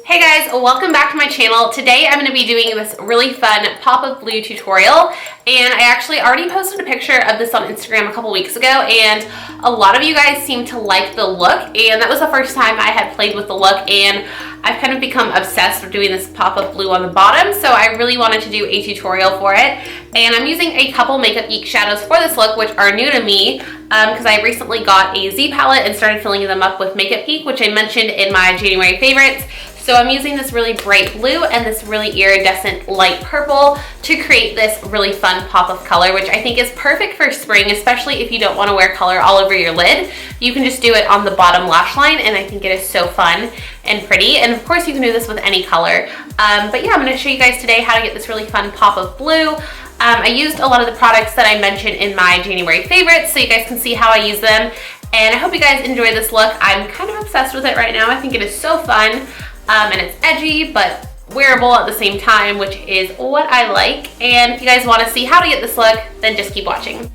Hey guys, welcome back to my channel. Today I'm going to be doing this really fun pop of blue tutorial, and I actually already posted a picture of this on Instagram a couple weeks ago, and a lot of you guys seem to like the look, and that was the first time I had played with the look, and I've kind of become obsessed with doing this pop of blue on the bottom, so I really wanted to do a tutorial for it. And I'm using a couple Makeup Geek shadows for this look, which are new to me because I recently got a Z palette and started filling them up with Makeup Geek, which I mentioned in my January favorites. So I'm using this really bright blue and this really iridescent light purple to create this really fun pop of color, which I think is perfect for spring, especially if you don't want to wear color all over your lid. You can just do it on the bottom lash line, and I think it is so fun and pretty. And of course you can do this with any color. But yeah, I'm going to show you guys today how to get this really fun pop of blue. I used a lot of the products that I mentioned in my January favorites, so you guys can see how I use them. And I hope you guys enjoy this look. I'm kind of obsessed with it right now. I think it is so fun. And it's edgy but wearable at the same time, which is what I like. And if you guys want to see how to get this look, then just keep watching.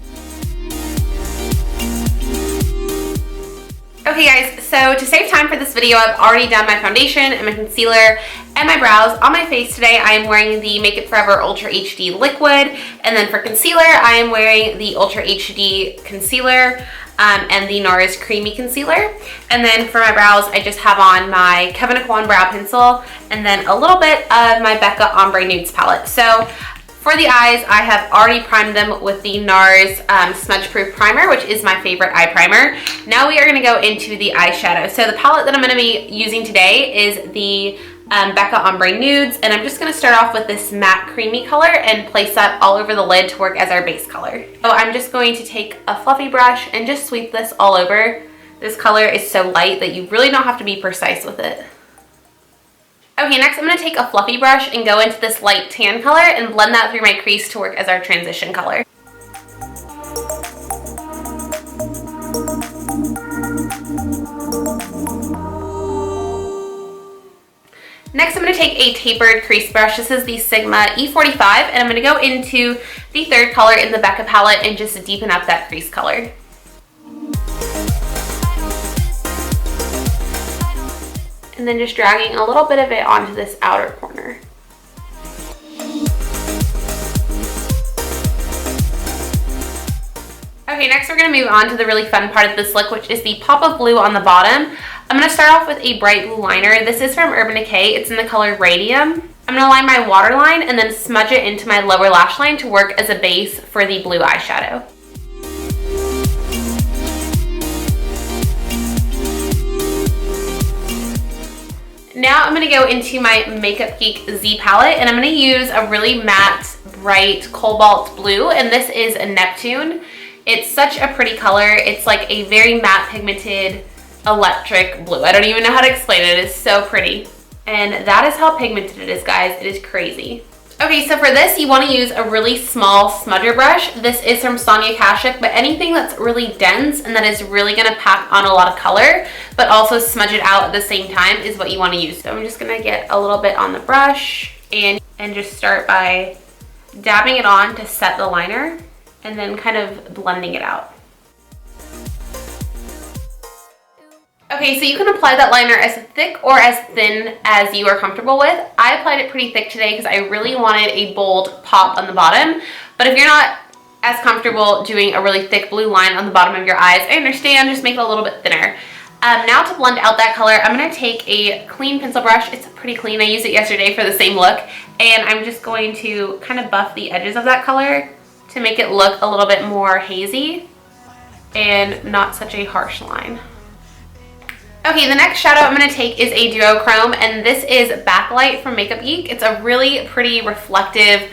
Okay guys, so to save time for this video, I've already done my foundation and my concealer and my brows. On my face today, I am wearing the Make It Forever Ultra HD Liquid, and then for concealer, I am wearing the Ultra HD Concealer and the NARS Creamy Concealer. And then for my brows, I just have on my Kevyn Aucoin Brow Pencil and then a little bit of my Becca Ombre Nudes palette. So for the eyes, I have already primed them with the NARS Smudge Proof Primer, which is my favorite eye primer. Now we are going to go into the eyeshadow. So the palette that I'm going to be using today is the Becca Ombre Nudes, and I'm just going to start off with this matte creamy color and place that all over the lid to work as our base color. So I'm just going to take a fluffy brush and just sweep this all over. This color is so light that you really don't have to be precise with it. Okay, next I'm going to take a fluffy brush and go into this light tan color and blend that through my crease to work as our transition color. Next, I'm going to take a tapered crease brush. This is the Sigma E45, and I'm going to go into the third color in the Becca palette and just deepen up that crease color. And then just dragging a little bit of it onto this outer corner. Okay, next we're going to move on to the really fun part of this look, which is the pop of blue on the bottom. I'm going to start off with a bright blue liner. This is from Urban Decay. It's in the color Radium. I'm going to line my waterline and then smudge it into my lower lash line to work as a base for the blue eyeshadow. Now I'm going to go into my Makeup Geek Z palette, and I'm going to use a really matte, bright cobalt blue, and this is a Neptune. It's such a pretty color. It's like a very matte pigmented electric blue. I don't even know how to explain it. It is so pretty. And that is how pigmented it is, guys. It is crazy. Okay, so for this, you want to use a really small smudger brush. This is from Sonia Kashuk, but anything that's really dense and that is really going to pack on a lot of color, but also smudge it out at the same time is what you want to use. So I'm just going to get a little bit on the brush and just start by dabbing it on to set the liner and then kind of blending it out. Okay, so you can apply that liner as thick or as thin as you are comfortable with. I applied it pretty thick today because I really wanted a bold pop on the bottom. But if you're not as comfortable doing a really thick blue line on the bottom of your eyes, I understand, just make it a little bit thinner. Now to blend out that color, I'm going to take a clean pencil brush. It's pretty clean. I used it yesterday for the same look. And I'm just going to kind of buff the edges of that color to make it look a little bit more hazy and not such a harsh line. Okay, the next shadow I'm going to take is a duochrome, and this is Backlight from Makeup Geek. It's a really pretty reflective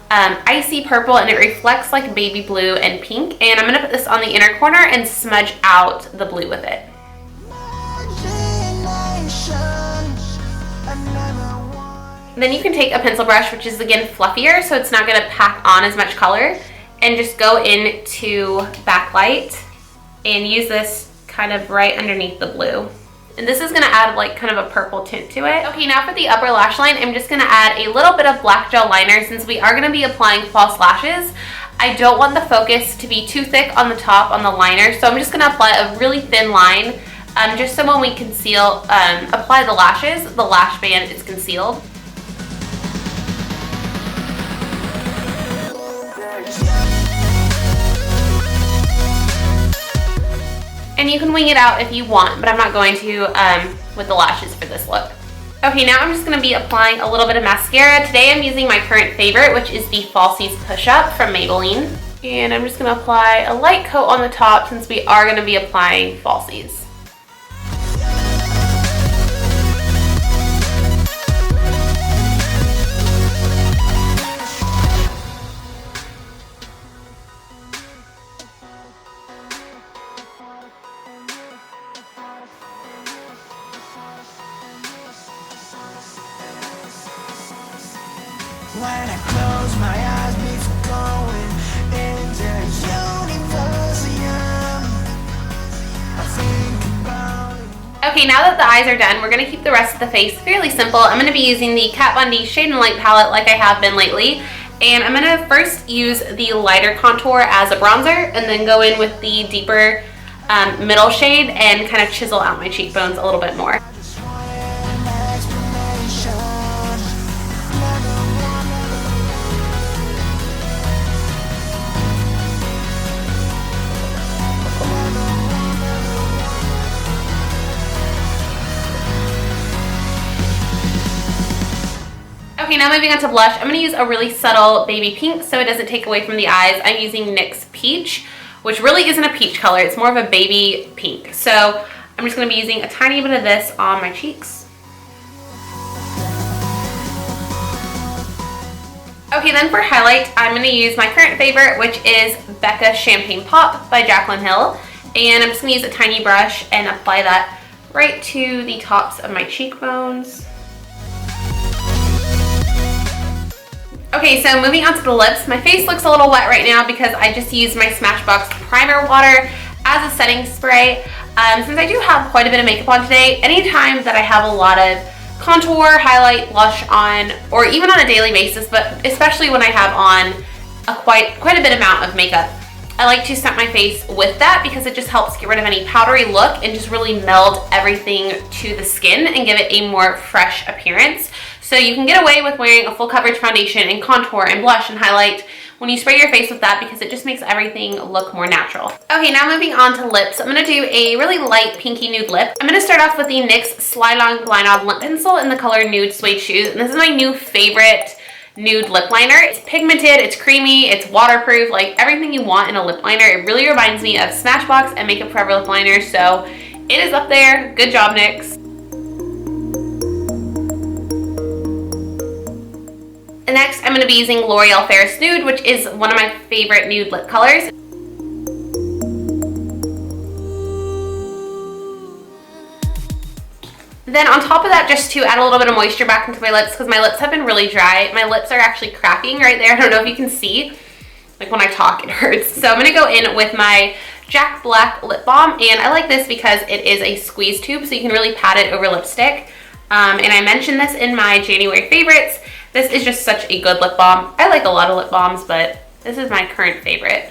icy purple, and it reflects like baby blue and pink. And I'm going to put this on the inner corner and smudge out the blue with it. Then you can take a pencil brush, which is again fluffier, so it's not going to pack on as much color, and just go into Backlight and use this kind of right underneath the blue. And this is going to add like kind of a purple tint to it. Okay, now for the upper lash line, I'm just going to add a little bit of black gel liner since we are going to be applying false lashes. I don't want the focus to be too thick on the top on the liner, so I'm just going to apply a really thin line just so when we conceal, apply the lashes, the lash band is concealed. And you can wing it out if you want, but I'm not going to with the lashes for this look. Okay, now I'm just going to be applying a little bit of mascara. Today I'm using my current favorite, which is the Falsies Push Up from Maybelline. And I'm just going to apply a light coat on the top since we are going to be applying falsies. When I close my eyes before going into Universum, I think about it. Okay, now that the eyes are done, we're going to keep the rest of the face fairly simple. I'm going to be using the Kat Von D Shade and Light palette like I have been lately. And I'm going to first use the lighter contour as a bronzer and then go in with the deeper middle shade and kind of chisel out my cheekbones a little bit more. Okay, now moving on to blush. I'm going to use a really subtle baby pink so it doesn't take away from the eyes. I'm using NYX Peach, which really isn't a peach color. It's more of a baby pink. So I'm just going to be using a tiny bit of this on my cheeks. Okay, then for highlight, I'm going to use my current favorite, which is Becca Champagne Pop by Jaclyn Hill. And I'm just going to use a tiny brush and apply that right to the tops of my cheekbones. Okay, so moving on to the lips. My face looks a little wet right now because I just used my Smashbox primer water as a setting spray. Since I do have quite a bit of makeup on today, anytime that I have a lot of contour, highlight, blush on, or even on a daily basis, but especially when I have on a quite a bit amount of makeup, I like to set my face with that because it just helps get rid of any powdery look and just really meld everything to the skin and give it a more fresh appearance. So you can get away with wearing a full coverage foundation and contour and blush and highlight when you spray your face with that because it just makes everything look more natural. Okay, now moving on to lips. I'm going to do a really light pinky nude lip. I'm going to start off with the NYX Slide On Glide On Lip Pencil in the color Nude Suede Shoes. And this is my new favorite nude lip liner. It's pigmented, it's creamy, it's waterproof, like everything you want in a lip liner. It really reminds me of Smashbox and Makeup Forever lip liner, so it is up there. Good job, NYX. And next, I'm going to be using L'Oreal Ferris Nude, which is one of my favorite nude lip colors. Then on top of that, just to add a little bit of moisture back into my lips, because my lips have been really dry. My lips are actually cracking right there. I don't know if you can see. Like when I talk, it hurts. So I'm going to go in with my Jack Black lip balm. And I like this because it is a squeeze tube, so you can really pat it over lipstick. And I mentioned this in my January favorites. This is just such a good lip balm. I like a lot of lip balms, but this is my current favorite.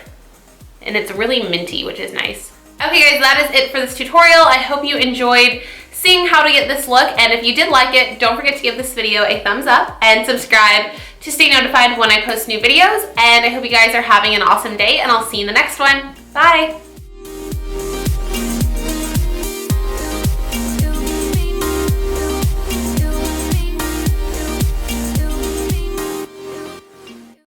And it's really minty, which is nice. Okay guys, that is it for this tutorial. I hope you enjoyed seeing how to get this look, and if you did like it, don't forget to give this video a thumbs up and subscribe to stay notified when I post new videos. And I hope you guys are having an awesome day, and I'll see you in the next one. Bye!